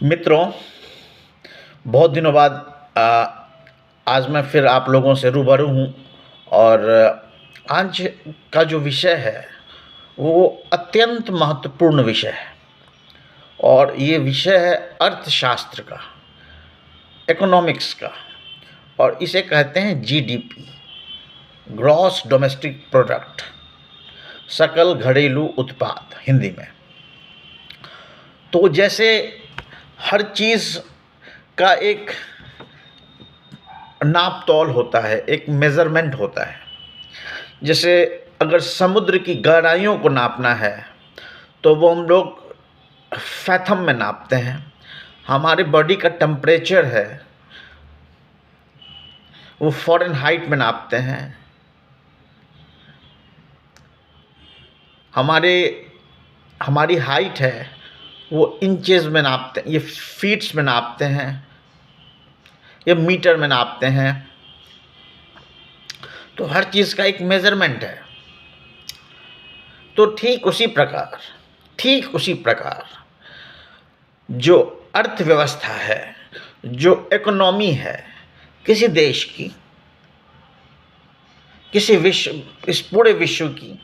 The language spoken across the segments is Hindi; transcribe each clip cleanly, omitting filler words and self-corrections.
मित्रों, बहुत दिनों बाद आज मैं फिर आप लोगों से रूबरू हूँ और आज का जो विषय है वो अत्यंत महत्वपूर्ण विषय है और ये विषय है अर्थशास्त्र का, इकोनॉमिक्स का। और इसे कहते हैं जीडीपी, ग्रॉस डोमेस्टिक प्रोडक्ट, सकल घरेलू उत्पाद हिंदी में। तो जैसे हर चीज़ का एक नाप तौल होता है, एक मेज़रमेंट होता है। जैसे अगर समुद्र की गहराइयों को नापना है तो वो हम लोग फैथम में नापते हैं। हमारे बॉडी का टेम्परेचर है वो फ़ारेनहाइट में नापते हैं। हमारी हाइट है वो इंचेस में नापते हैं, ये फीट्स में नापते हैं, ये मीटर में नापते हैं। तो हर चीज़ का एक मेज़रमेंट है। तो ठीक उसी प्रकार जो अर्थव्यवस्था है, जो इकोनॉमी है किसी देश की, इस पूरे विश्व की,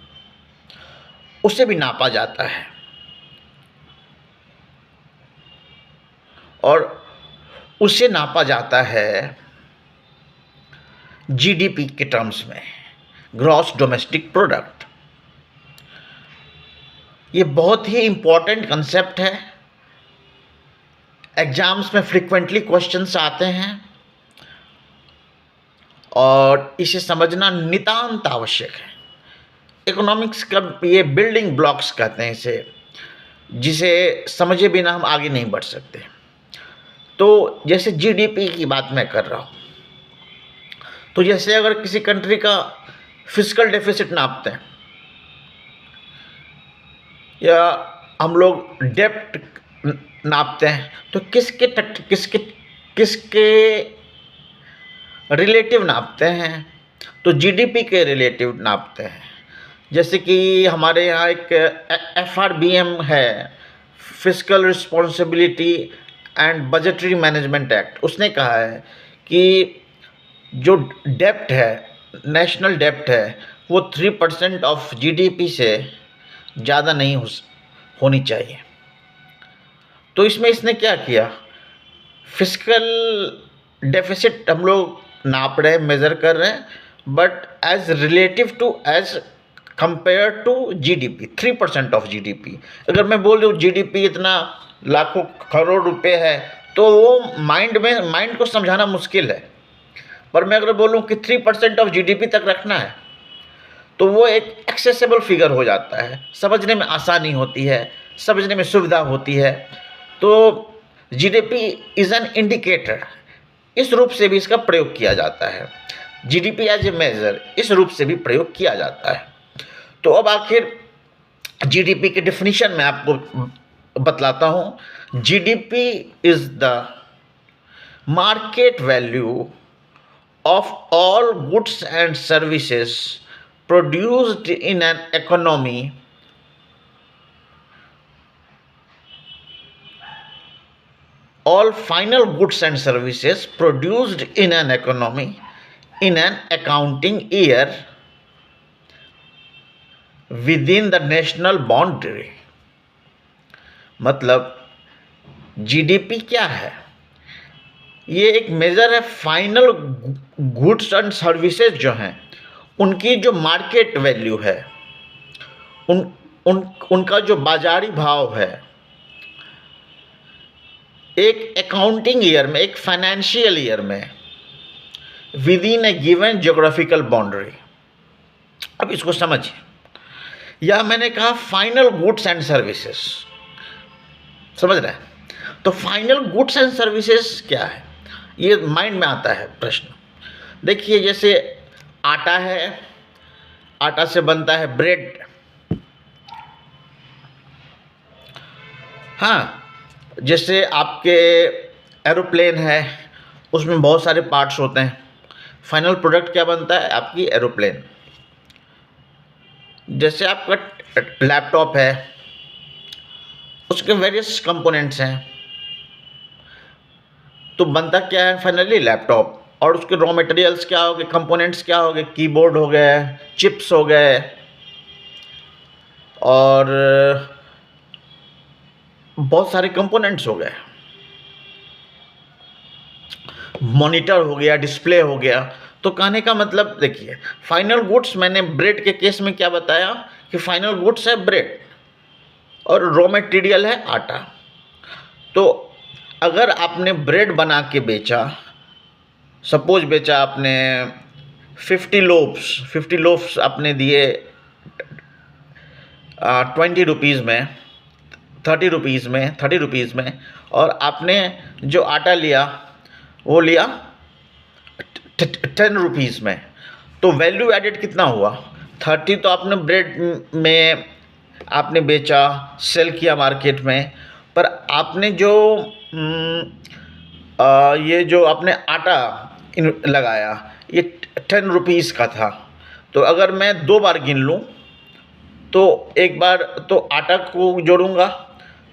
उसे भी नापा जाता है और उसे नापा जाता है जीडीपी के टर्म्स में, ग्रॉस डोमेस्टिक प्रोडक्ट। ये बहुत ही इम्पोर्टेंट कंसेप्ट है, एग्जाम्स में फ्रीक्वेंटली क्वेश्चंस आते हैं और इसे समझना नितांत आवश्यक है। इकोनॉमिक्स का ये बिल्डिंग ब्लॉक्स कहते हैं इसे, जिसे समझे बिना हम आगे नहीं बढ़ सकते। तो जैसे जीडीपी की बात मैं कर रहा हूँ, तो जैसे अगर किसी कंट्री का फिस्कल डेफिसिट नापते हैं या हम लोग डेप्ट नापते हैं तो किसके रिलेटिव नापते हैं? तो जीडीपी के रिलेटिव नापते हैं। जैसे कि हमारे यहाँ एक एफआरबीएम है, fiscal responsibility and budgetary management act. उसने कहा है कि जो डेप्ट है, नेशनल डेप्ट है, वो 3% ऑफ जीडीपी से ज़्यादा नहीं होनी चाहिए। तो इसमें इसने क्या किया, फिस्कल डेफिसिट हम लोग नाप रहे हैं, मेज़र कर रहे हैं, but as compare to GDP, 3% of GDP. अगर मैं बोल दूँ जीडीपी इतना लाखों करोड़ रुपए है तो वो माइंड को समझाना मुश्किल है। पर मैं अगर बोलूँ कि 3% ऑफ जीडीपी तक रखना है तो वो एक एक्सेसिबल फिगर हो जाता है, समझने में आसानी होती है, समझने में सुविधा होती है। तो जीडीपी इज़ एन इंडिकेटर, इस रूप से भी इसका प्रयोग किया जाता है। जीडीपी एज ए मेजर, इस रूप से भी प्रयोग किया जाता है। तो अब आखिर जीडीपी की डेफिनेशन मैं आपको बतलाता हूँ। GDP is the market value of all goods and services produced in an economy all final goods and services produced in an economy in an accounting year within the national boundary। मतलब जीडीपी क्या है? ये एक मेज़र है फाइनल गुड्स एंड सर्विसेज जो हैं उनकी जो मार्केट वैल्यू है, उनका जो बाजारी भाव है एक अकाउंटिंग ईयर में, एक फाइनेंशियल ईयर में, with in A given geographical boundary. अब इसको समझिए, यह मैंने कहा फाइनल गुड्स एंड सर्विसेज, समझ रहे हैं? तो फाइनल गुड्स एंड सर्विसेज क्या है, ये माइंड में आता है प्रश्न। देखिए, जैसे आटा है, आटा से बनता है ब्रेड। हाँ, जैसे आपके एरोप्लेन है, उसमें बहुत सारे पार्ट्स होते हैं। फाइनल प्रोडक्ट क्या बनता है? आपकी एरोप्लेन। जैसे आपका लैपटॉप है, उसके वेरियस कंपोनेंट्स हैं। तो बनता क्या है फाइनली? लैपटॉप। और उसके रॉ मटेरियल्स क्या हो गए, कंपोनेंट्स क्या हो गए? कीबोर्ड हो गए, चिप्स हो गए, और बहुत सारे कंपोनेंट्स हो गए, मॉनिटर हो गया, डिस्प्ले हो गया। तो कहने का मतलब देखिए, फाइनल गुड्स, मैंने ब्रेड के केस में क्या बताया कि फाइनल गुड्स है ब्रेड और रॉ मटेरियल है आटा। तो अगर आपने ब्रेड बना के बेचा, सपोज बेचा आपने 50 लोफ्स आपने दिए 20 रुपीज़ में, 30 रुपीज़ में, और आपने जो आटा लिया वो लिया 10 रुपीज़ में, तो वैल्यू एडेड कितना हुआ? 30 तो आपने ब्रेड में आपने बेचा, सेल किया मार्केट में, पर आपने जो ये जो आपने आटा लगाया ये 10 रुपीज़ का था। तो अगर मैं 2 बार गिन लूँ तो एक बार तो आटा को जोड़ूंगा,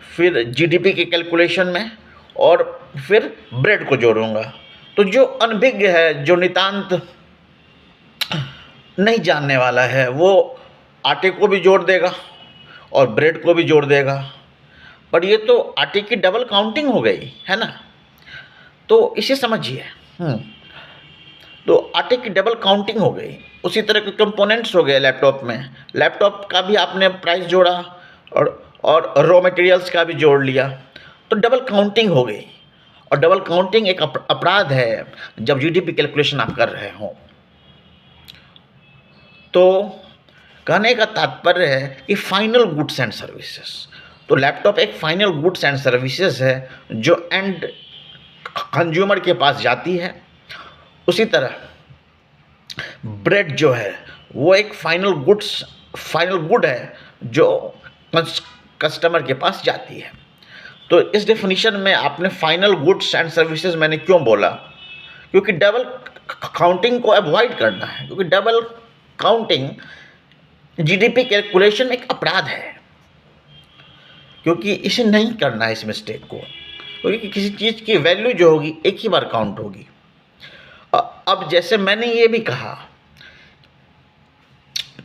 फिर जीडीपी के कैलकुलेशन में, और फिर ब्रेड को जोड़ूंगा। तो जो अनभिज्ञ है, जो नितांत नहीं जानने वाला है, वो आटे को भी जोड़ देगा और ब्रेड को भी जोड़ देगा। पर ये तो आटे की डबल काउंटिंग हो गई है ना। तो इसे समझिए। तो आटे की डबल काउंटिंग हो गई। उसी तरह के कंपोनेंट्स हो गए लैपटॉप में। लैपटॉप का भी आपने प्राइस जोड़ा और रॉ मटेरियल्स का भी जोड़ लिया, तो डबल काउंटिंग हो गई। और डबल काउंटिंग एक अपराध है जब जीडीपी कैलकुलेशन आप कर रहे हो। तो कहने का तात्पर्य है कि फाइनल गुड्स एंड सर्विसेज, तो लैपटॉप एक फाइनल गुड्स एंड सर्विसेज है जो एंड कंज्यूमर के पास जाती है। उसी तरह ब्रेड जो है वो एक फाइनल गुड है जो कस्टमर के पास जाती है। तो इस डेफिनेशन में आपने फाइनल गुड्स एंड सर्विसेज मैंने क्यों बोला? क्योंकि डबल काउंटिंग को अवॉइड करना है, क्योंकि डबल काउंटिंग जीडीपी कैलकुलेशन एक अपराध है, क्योंकि इसे नहीं करना है, इस मिस्टेक को। क्योंकि किसी चीज़ की वैल्यू जो होगी एक ही बार काउंट होगी। अब जैसे मैंने ये भी कहा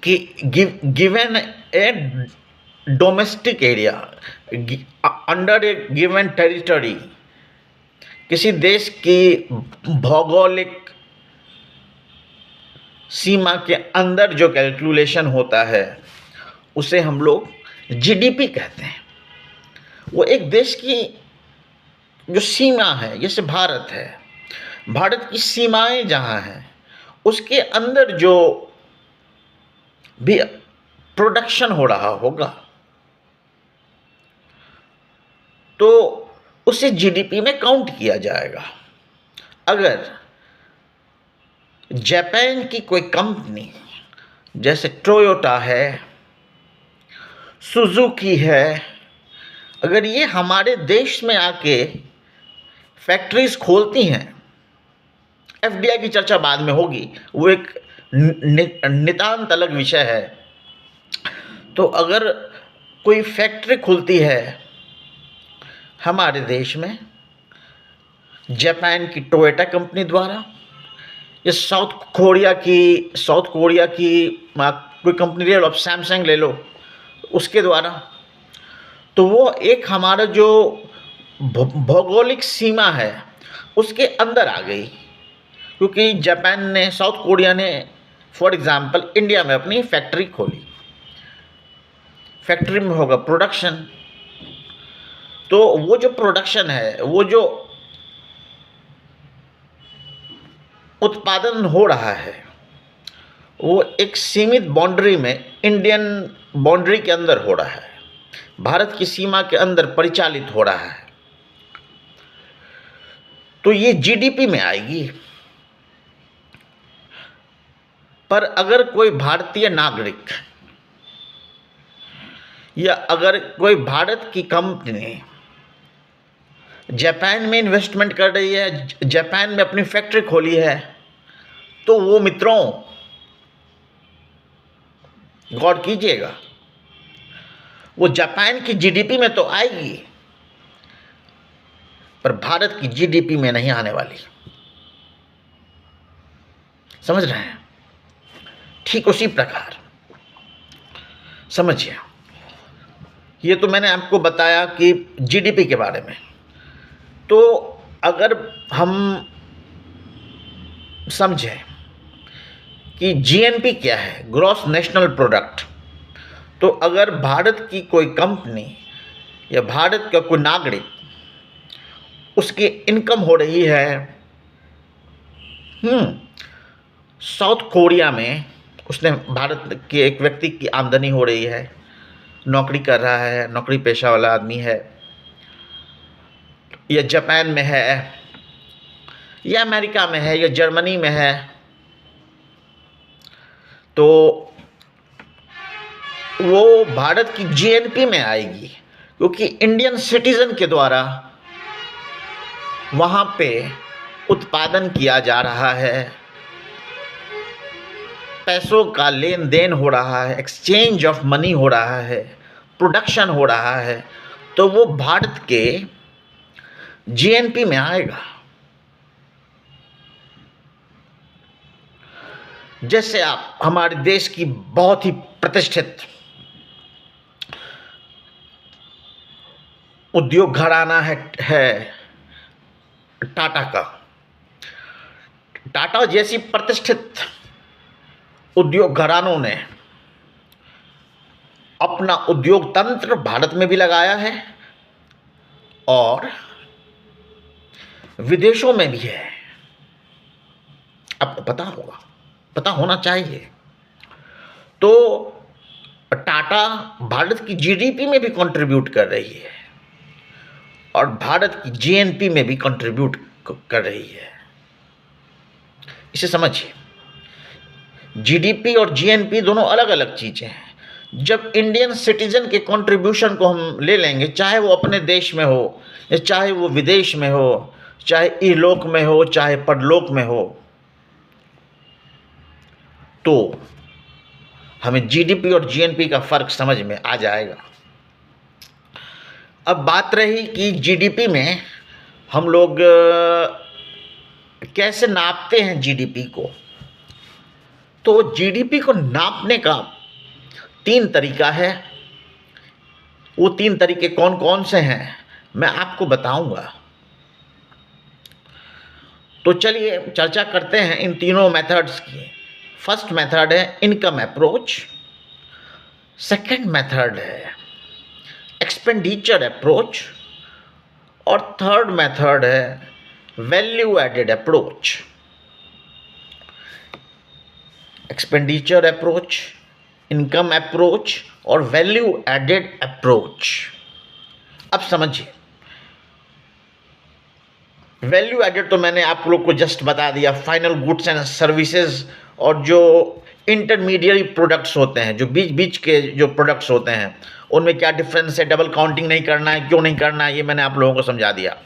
कि गिवन ए डोमेस्टिक एरिया अंडर ए गिवन टेरिटरी, किसी देश की भौगोलिक सीमा के अंदर जो कैलकुलेशन होता है उसे हम लोग जीडीपी कहते हैं। वो एक देश की जो सीमा है, जैसे भारत है, भारत की सीमाएं जहाँ हैं उसके अंदर जो भी प्रोडक्शन हो रहा होगा तो उसे जीडीपी में काउंट किया जाएगा। अगर जापान की कोई कंपनी जैसे टोयोटा है, सुजुकी है, अगर ये हमारे देश में आके फैक्ट्रीज खोलती हैं, एफडीआई की चर्चा बाद में होगी, वो एक नितांत अलग विषय है। तो अगर कोई फैक्ट्री खुलती है हमारे देश में जापान की टोयोटा कंपनी द्वारा, या साउथ कोरिया की कोई कंपनी ले लो, आप सैमसंग ले लो, उसके द्वारा, तो वो एक हमारा जो भौगोलिक सीमा है उसके अंदर आ गई। क्योंकि जापान ने, साउथ कोरिया ने फॉर एग्जांपल इंडिया में अपनी फैक्ट्री खोली, फैक्ट्री में होगा प्रोडक्शन, तो वो जो प्रोडक्शन है, वो जो उत्पादन हो रहा है, वो एक सीमित बाउंड्री में, इंडियन बाउंड्री के अंदर हो रहा है, भारत की सीमा के अंदर परिचालित हो रहा है, तो ये जीडीपी में आएगी। पर अगर कोई भारतीय नागरिक या अगर कोई भारत की कंपनी जापान में इन्वेस्टमेंट कर रही है, जापान में अपनी फैक्ट्री खोली है, तो वो मित्रों गौर कीजिएगा, वो जापान की जीडीपी में तो आएगी, पर भारत की जीडीपी में नहीं आने वाली। समझ रहे हैं? ठीक उसी प्रकार समझिए, ये तो मैंने आपको बताया कि जीडीपी के बारे में। तो अगर हम समझें कि जीएनपी क्या है, ग्रॉस नेशनल प्रोडक्ट, तो अगर भारत की कोई कंपनी या भारत का कोई नागरिक, उसकी इनकम हो रही है साउथ कोरिया में, उसने भारत के एक व्यक्ति की आमदनी हो रही है, नौकरी कर रहा है, नौकरी पेशा वाला आदमी है, या जापान में है, या अमेरिका में है, या जर्मनी में है, तो वो भारत की जीएनपी में आएगी, क्योंकि इंडियन सिटीजन के द्वारा वहाँ पे उत्पादन किया जा रहा है, पैसों का लेन देन हो रहा है, एक्सचेंज ऑफ मनी हो रहा है, प्रोडक्शन हो रहा है, तो वो भारत के जीएनपी में आएगा। जैसे आप हमारे देश की बहुत ही प्रतिष्ठित उद्योग घराना है टाटा का। टाटा जैसी प्रतिष्ठित उद्योग घरानों ने अपना उद्योग तंत्र भारत में भी लगाया है और विदेशों में भी है। आपको पता होगा, पता होना चाहिए। तो टाटा भारत की जीडीपी में भी कंट्रीब्यूट कर रही है और भारत की जीएनपी में भी कंट्रीब्यूट कर रही है। इसे समझिए, जीडीपी और जीएनपी दोनों अलग अलग चीज़ें हैं। जब इंडियन सिटीजन के कंट्रीब्यूशन को हम ले लेंगे, चाहे वो अपने देश में हो या चाहे वो विदेश में हो, चाहे इहलोक में हो चाहे परलोक में हो, तो हमें जीडीपी और जीएनपी का फ़र्क समझ में आ जाएगा। अब बात रही कि जीडीपी में हम लोग कैसे नापते हैं जीडीपी को। तो जीडीपी को नापने का 3 तरीका है। वो 3 तरीके कौन कौन से हैं मैं आपको बताऊंगा। तो चलिए चर्चा करते हैं इन तीनों मेथड्स की। फर्स्ट मेथड है इनकम अप्रोच, सेकंड मेथड है एक्सपेंडिचर अप्रोच और थर्ड मेथड है value added approach. Expenditure approach, income approach और वैल्यू एडेड अप्रोच। अब समझिए, वैल्यू एडेड तो मैंने आप लोग को जस्ट बता दिया, फाइनल गुड्स एंड सर्विसेज और जो इंटरमीडिएट प्रोडक्ट्स होते हैं, जो बीच बीच के जो प्रोडक्ट्स होते हैं, उनमें क्या डिफरेंस है, डबल काउंटिंग नहीं करना है, क्यों नहीं करना है, ये मैंने आप लोगों को समझा दिया।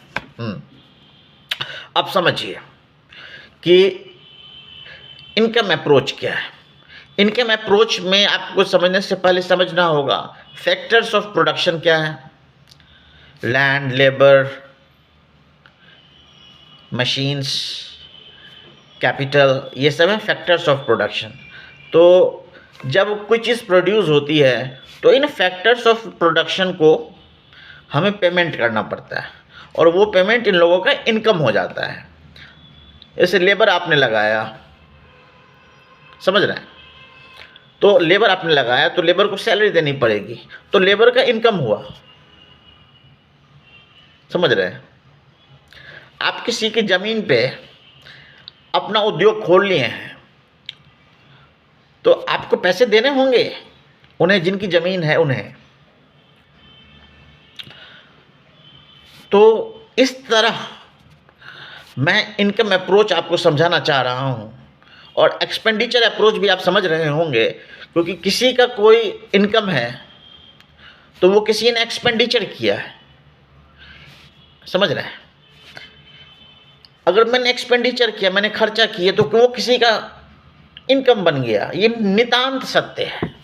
अब समझिए कि इनकम अप्रोच क्या है। इनकम अप्रोच में आपको समझने से पहले समझना होगा फैक्टर्स ऑफ प्रोडक्शन क्या है। लैंड, लेबर, मशीन्स, कैपिटल, ये सब है फैक्टर्स ऑफ प्रोडक्शन। तो जब कोई चीज़ प्रोड्यूस होती है तो इन फैक्टर्स ऑफ प्रोडक्शन को हमें पेमेंट करना पड़ता है और वो पेमेंट इन लोगों का इनकम हो जाता है। जैसे लेबर आपने लगाया, समझ रहे हैं, तो लेबर आपने लगाया तो लेबर को सैलरी देनी पड़ेगी, तो लेबर का इनकम हुआ। समझ रहे हैं? आप किसी की ज़मीन पे अपना उद्योग खोल लिए हैं तो आपको पैसे देने होंगे उन्हें, जिनकी ज़मीन है उन्हें। तो इस तरह मैं इनकम अप्रोच आपको समझाना चाह रहा हूँ और एक्सपेंडिचर अप्रोच भी आप समझ रहे होंगे, क्योंकि किसी का कोई इनकम है तो वो किसी ने एक्सपेंडिचर किया है। समझ रहे हैं? अगर मैंने एक्सपेंडिचर किया, मैंने खर्चा किया, तो वो किसी का इनकम बन गया। ये नितांत सत्य है।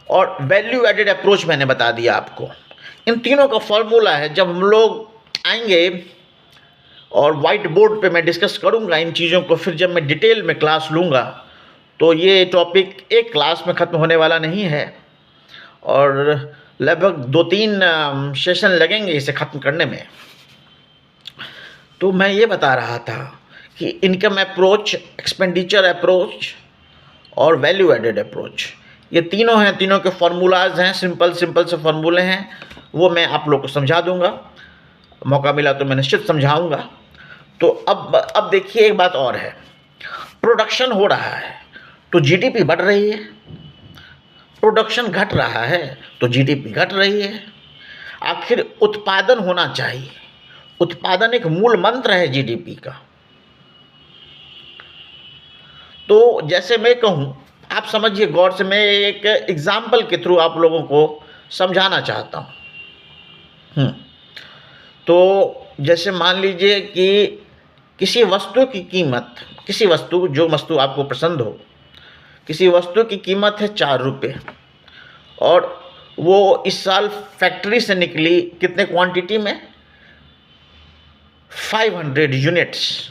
और वैल्यू एडेड अप्रोच मैंने बता दिया आपको इन तीनों का फॉर्मूला है। जब हम लोग आएंगे और वाइट बोर्ड पे मैं डिस्कस करूंगा इन चीज़ों को, फिर जब मैं डिटेल में क्लास लूँगा तो ये टॉपिक एक क्लास में ख़त्म होने वाला नहीं है और लगभग 2-3 सेशन लगेंगे इसे ख़त्म करने में। तो मैं ये बता रहा था कि इनकम अप्रोच, एक्सपेंडिचर अप्रोच और वैल्यू एडेड अप्रोच, ये तीनों हैं, तीनों के फार्मूलाज हैं, सिंपल से फार्मूले हैं, वो मैं आप लोग को समझा दूंगा। मौका मिला तो मैं निश्चित समझाऊंगा। तो अब देखिए, एक बात और है, प्रोडक्शन हो रहा है तो जीडीपी बढ़ रही है, प्रोडक्शन घट रहा है तो जीडीपी घट रही है। आखिर उत्पादन होना चाहिए, उत्पादन एक मूल मंत्र है जीडीपी का। तो जैसे मैं कहूँ, आप समझिए गौर से, मैं एक एग्जाम्पल के थ्रू आप लोगों को समझाना चाहता हूँ। तो जैसे मान लीजिए कि किसी वस्तु की कीमत, किसी वस्तु, जो वस्तु आपको पसंद हो, किसी वस्तु की कीमत है 4 रुपये और वो इस साल फैक्ट्री से निकली कितने क्वांटिटी में, 500 यूनिट्स,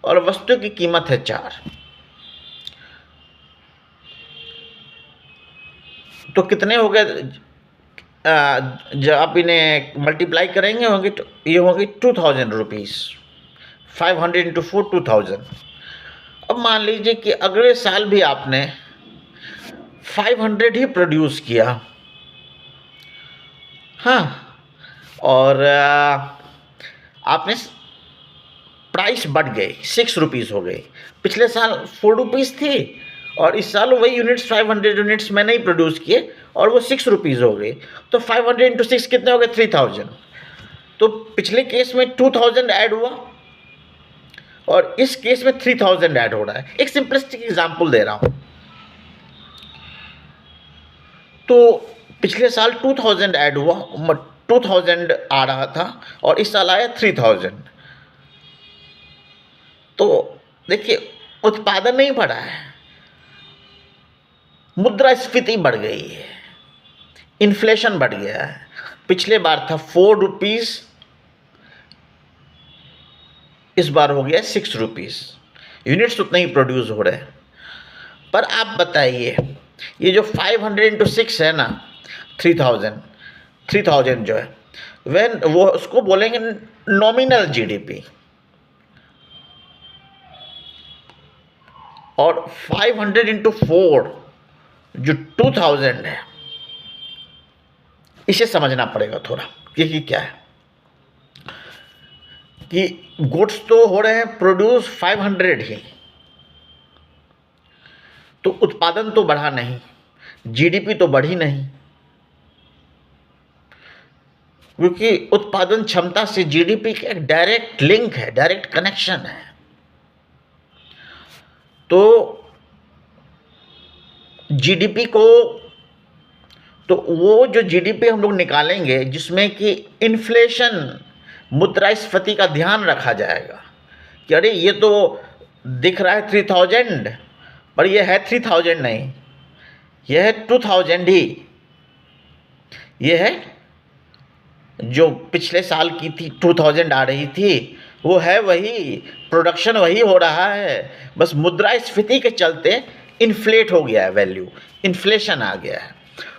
और वस्तु की कीमत है 4। तो कितने हो गए, जब आप इन्हें मल्टीप्लाई करेंगे होंगे तो ये होंगे 2000 रुपीज़। 500 इंटू 4 2000। अब मान लीजिए कि अगले साल भी आपने 500 ही प्रोड्यूस किया, हाँ, और आपने प्राइस बढ़ गई, 6 रुपीज़ हो गई। पिछले साल 4 रुपीज़ थी और इस साल वही यूनिट्स 500 यूनिट्स मैंने ही प्रोड्यूस किए और वो 6 रुपीज़ हो गई। तो 500 इंटू 6 कितने हो गए, 3000। तो पिछले केस में 2000 ऐड हुआ और इस केस में 3000 ऐड हो रहा है। एक सिंपलिस्टिक एग्जांपल दे रहा हूँ। तो पिछले साल 2000 ऐड हुआ, 2000 आ रहा था और इस साल आया 3000। तो देखिए, उत्पादन नहीं बढ़ा है, मुद्रास्फीति बढ़ गई है, इन्फ्लेशन बढ़ गया है। पिछले बार था 4 रुपीज़, इस बार हो गया 6 रुपीज़। यूनिट्स उतने ही प्रोड्यूस हो रहे हैं। पर आप बताइए, ये जो 500 इंटू 6 है ना, 3000 जो है, वह वो उसको बोलेंगे नॉमिनल जीडीपी, और 500 इंटू 4 जो 2000 है, इसे समझना पड़ेगा थोड़ा कि क्या है कि गुड्स तो हो रहे हैं प्रोड्यूस 500 ही, तो उत्पादन तो बढ़ा नहीं, जीडीपी तो बढ़ी नहीं, क्योंकि उत्पादन क्षमता से जीडीपी का एक डायरेक्ट लिंक है, डायरेक्ट कनेक्शन है। तो जीडीपी को, तो वो जो जीडीपी हम लोग निकालेंगे जिसमें कि इन्फ्लेशन, मुद्रास्फीति का ध्यान रखा जाएगा कि अरे ये तो दिख रहा है 3000 पर ये है 3000 नहीं, यह है 2000 ही, ये है जो पिछले साल की थी 2000 आ रही थी, वो है वही, प्रोडक्शन वही हो रहा है, बस मुद्रास्फीति के चलते इन्फ्लेट हो गया है वैल्यू, इन्फ्लेशन आ गया है।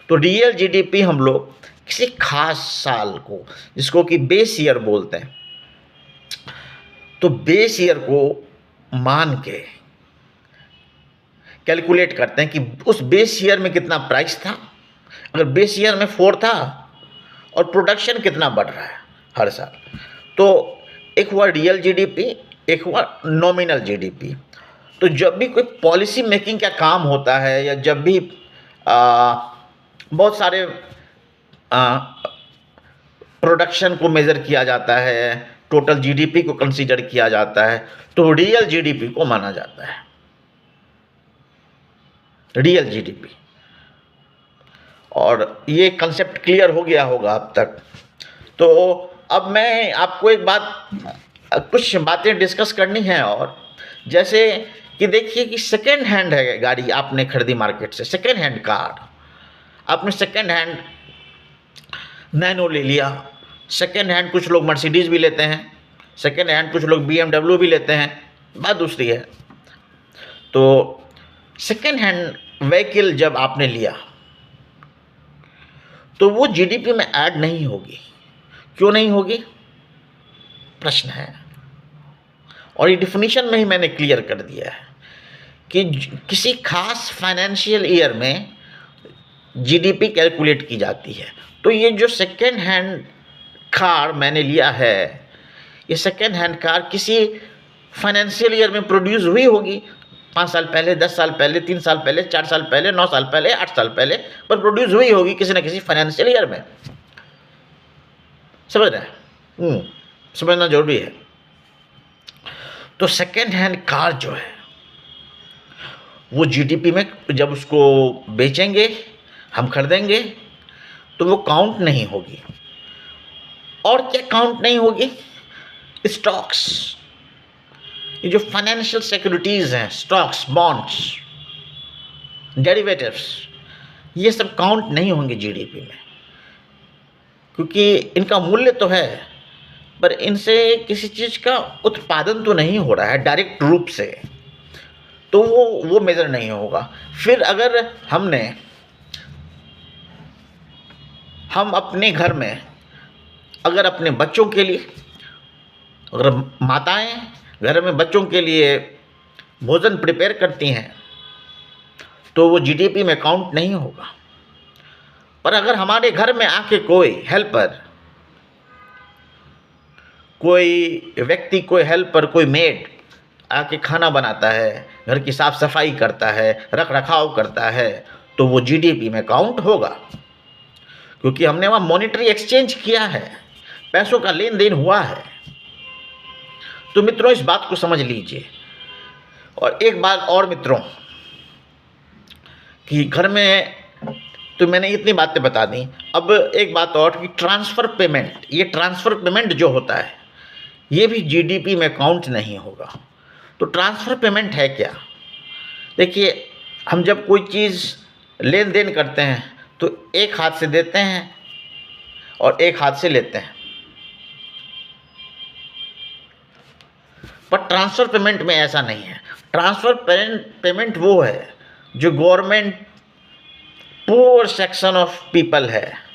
तो रियल जीडीपी हम लोग किसी खास साल को, जिसको कि बेस ईयर बोलते हैं, तो बेस ईयर को मान के कैलकुलेट करते हैं कि उस बेस ईयर में कितना प्राइस था। अगर बेस ईयर में 4 था और प्रोडक्शन कितना बढ़ रहा है हर साल, तो एक हुआ रियल जीडीपी, एक हुआ नॉमिनल जीडीपी। तो जब भी कोई पॉलिसी मेकिंग का काम होता है या जब भी बहुत सारे प्रोडक्शन को मेज़र किया जाता है, टोटल जीडीपी को कंसीडर किया जाता है, तो रियल जीडीपी को माना जाता है, रियल जीडीपी। और ये कंसेप्ट क्लियर हो गया होगा अब तक। तो अब मैं आपको एक बात, कुछ बातें डिस्कस करनी है, और जैसे कि देखिए कि सेकेंड हैंड है गाड़ी आपने खरीदी मार्केट से, सेकेंड हैंड कार आपने सेकेंड हैंड नैनो ले लिया, सेकेंड हैंड कुछ लोग मर्सिडीज़ भी लेते हैं, सेकेंड हैंड कुछ लोग BMW भी लेते हैं, बात दूसरी है। तो सेकेंड हैंड व्हीकल जब आपने लिया तो वो जीडीपी में ऐड नहीं होगी। क्यों नहीं होगी, प्रश्न है। और ये डिफिनीशन में ही मैंने क्लियर कर दिया है कि किसी खास फाइनेंशियल ईयर में जीडीपी कैलकुलेट की जाती है। तो ये जो सेकेंड हैंड कार मैंने लिया है, ये सेकेंड हैंड कार किसी फाइनेंशियल ईयर में प्रोड्यूस हुई होगी, 5 साल पहले, 10 साल पहले, 3 साल पहले, 4 साल पहले, 9 साल पहले, 8 साल पहले, पर प्रोड्यूस हुई होगी किसी न किसी फाइनेंशियल ईयर में। समझ रहे हैं? समझना जरूरी है। तो सेकेंड हैंड कार जो है वो जीडीपी में जब उसको बेचेंगे, हम खरीदेंगे, तो वो काउंट नहीं होगी। और क्या काउंट नहीं होगी? स्टॉक्स, ये जो फाइनेंशियल सिक्योरिटीज़ हैं, स्टॉक्स, बॉन्ड्स, डेरिवेटिव्स, ये सब काउंट नहीं होंगे जीडीपी में, क्योंकि इनका मूल्य तो है पर इनसे किसी चीज़ का उत्पादन तो नहीं हो रहा है डायरेक्ट रूप से, तो वो मेजर नहीं होगा। फिर अगर हम अपने घर में अगर अपने बच्चों के लिए, अगर माताएं घर में बच्चों के लिए भोजन प्रिपेयर करती हैं तो वो जीडीपी में काउंट नहीं होगा। पर अगर हमारे घर में आके कोई हेल्पर, कोई व्यक्ति, कोई हेल्पर, कोई मेड आके खाना बनाता है, घर की साफ सफाई करता है, रख रखाव करता है, तो वो जीडीपी में काउंट होगा, क्योंकि हमने वहाँ मॉनेटरी एक्सचेंज किया है, पैसों का लेन देन हुआ है। तो मित्रों इस बात को समझ लीजिए। और एक बात और मित्रों, कि घर में तो मैंने इतनी बातें बता दी, अब एक बात और कि ट्रांसफ़र पेमेंट, ये ट्रांसफ़र पेमेंट जो होता है ये भी जीडीपी में काउंट नहीं होगा। तो ट्रांसफ़र पेमेंट है क्या? देखिए, हम जब कोई चीज़ लेन देन करते हैं तो एक हाथ से देते हैं और एक हाथ से लेते हैं, पर ट्रांसफ़र पेमेंट में ऐसा नहीं है। ट्रांसफ़र पेमेंट वो है जो government poor section of people है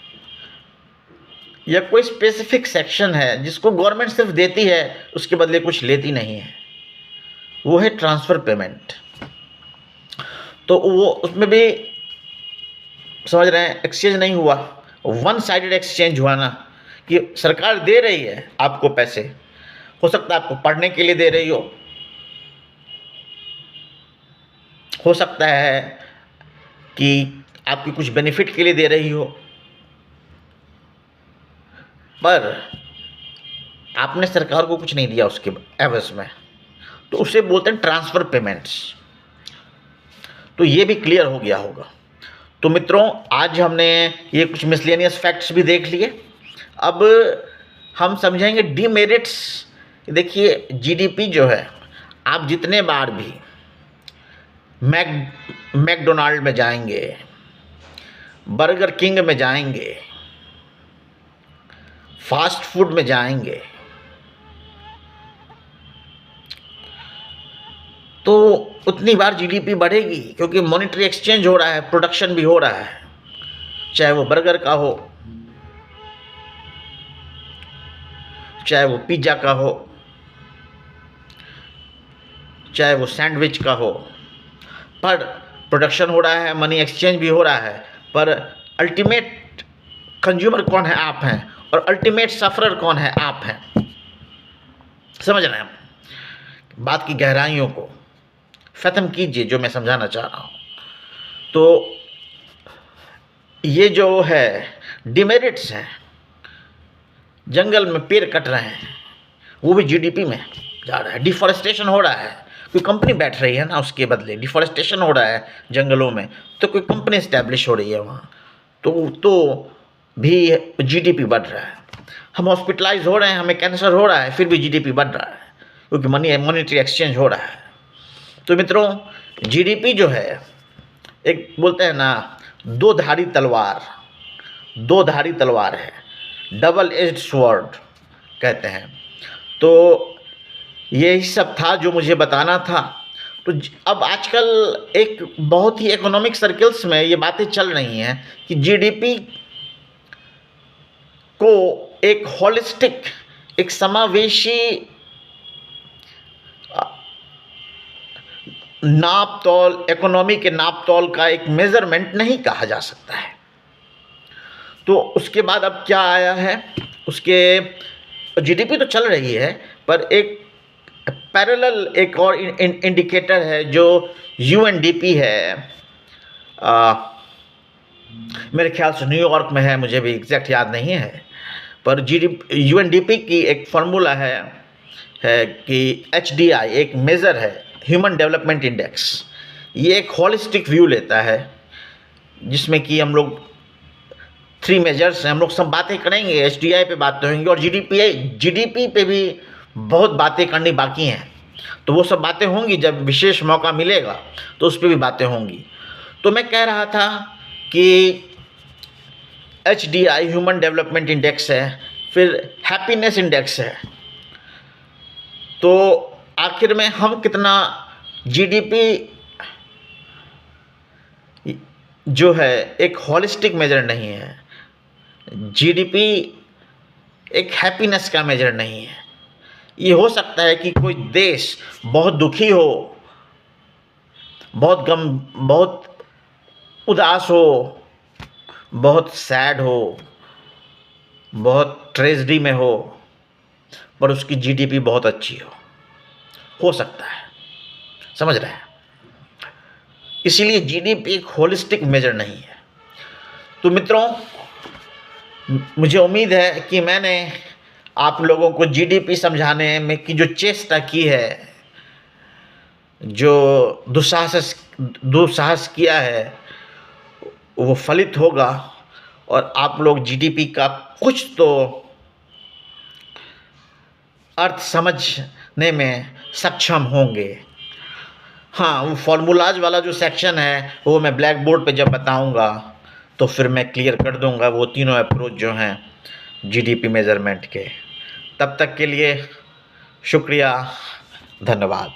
या कोई स्पेसिफिक सेक्शन है जिसको गवर्नमेंट सिर्फ देती है, उसके बदले कुछ लेती नहीं है, वो है ट्रांसफ़र पेमेंट। तो वो उसमें भी समझ रहे हैं, एक्सचेंज नहीं हुआ, वन साइडेड एक्सचेंज हुआ ना, कि सरकार दे रही है आपको पैसे, हो सकता है आपको पढ़ने के लिए दे रही हो सकता है कि आपकी कुछ बेनिफिट के लिए दे रही हो, पर आपने सरकार को कुछ नहीं दिया उसके एवज में, तो उसे बोलते हैं ट्रांसफ़र पेमेंट्स। तो ये भी क्लियर हो गया होगा। तो मित्रों आज हमने ये कुछ मिसलेनियस फैक्ट्स भी देख लिए। अब हम समझेंगे डीमेरिट्स। देखिए, जीडीपी जो है, आप जितने बार भी मैकडोनाल्ड में जाएंगे, बर्गर किंग में जाएंगे, फास्ट फूड में जाएंगे, तो उतनी बार जीडीपी बढ़ेगी, क्योंकि मॉनेटरी एक्सचेंज हो रहा है, प्रोडक्शन भी हो रहा है, चाहे वो बर्गर का हो, चाहे वो पिज़्ज़ा का हो, चाहे वो सैंडविच का हो, पर प्रोडक्शन हो रहा है, मनी एक्सचेंज भी हो रहा है, पर अल्टीमेट कंज्यूमर कौन है? आप हैं। और अल्टीमेट सफरर कौन है? आप हैं। समझ रहे हैं बात की गहराइयों को? ख़त्म कीजिए जो मैं समझाना चाह रहा हूँ। तो ये जो है डिमेरिट्स हैं, जंगल में पेड़ कट रहे हैं, वो भी जीडीपी में जा रहा है। डिफॉरेस्टेशन हो रहा है, कोई कंपनी बैठ रही है ना, उसके बदले डिफॉरेस्टेशन हो रहा है जंगलों में, तो कोई कंपनी इस्टेब्लिश हो रही है वहाँ, तो भी जीडीपी बढ़ रहा है। हम हॉस्पिटलाइज हो रहे हैं, हमें कैंसर हो रहा है, फिर भी जीडीपी बढ़ रहा है, क्योंकि मॉनेटरी एक्सचेंज हो रहा है। तो मित्रों जीडीपी जो है, एक बोलते हैं ना, दो धारी तलवार है। डबल एज्ड स्वॉर्ड कहते हैं। तो यही सब था जो मुझे बताना था। तो अब आजकल एक बहुत ही इकोनॉमिक सर्कल्स में ये बातें चल रही हैं कि जीडीपी को एक होलिस्टिक, एक समावेशी नाप तौल, इकोनॉमी के नाप तौल का एक मेजरमेंट नहीं कहा जा सकता है। तो उसके बाद अब क्या आया है, उसके जीडीपी तो चल रही है, पर एक पैरेलल एक और इंडिकेटर है जो यूएनडीपी है। मेरे ख्याल से न्यूयॉर्क में है, मुझे भी एग्जैक्ट याद नहीं है, पर यूएनडीपी की एक फार्मूला है कि एचडीआई एक मेज़र है, ह्यूमन डेवलपमेंट इंडेक्स। ये एक होलिस्टिक व्यू लेता है जिसमें कि हम लोग 3 मेजर्स हैं, हम लोग सब बातें करेंगे, एचडीआई पे बातें होंगी और जीडीपी पे भी बहुत बातें करनी बाकी हैं। तो वो सब बातें होंगी, जब विशेष मौका मिलेगा तो उस पर भी बातें होंगी। तो मैं कह रहा था कि एचडीआई ह्यूमन डेवलपमेंट इंडेक्स है, फिर हैप्पीनेस इंडेक्स है। तो आखिर में हम कितना जीडीपी जो है एक होलिस्टिक मेजर नहीं है, जीडीपी एक हैप्पीनेस का मेजर नहीं है। ये हो सकता है कि कोई देश बहुत दुखी हो, बहुत उदास हो, बहुत सैड हो, बहुत ट्रेजेडी में हो, पर उसकी जीडीपी बहुत अच्छी हो सकता है, समझ रहे हैं। इसीलिए जीडीपी एक होलिस्टिक मेजर नहीं है। तो मित्रों, मुझे उम्मीद है कि मैंने आप लोगों को जीडीपी समझाने में की जो चेष्टा की है, जो दुस्साहस किया है, वो फलित होगा और आप लोग जीडीपी का कुछ तो अर्थ समझने में सक्षम होंगे। हाँ, वो फॉर्मूलाज वाला जो सेक्शन है वो मैं ब्लैक बोर्ड पे जब बताऊंगा तो फिर मैं क्लियर कर दूंगा वो तीनों अप्रोच जो हैं जीडीपी मेज़रमेंट के। तब तक के लिए शुक्रिया, धन्यवाद।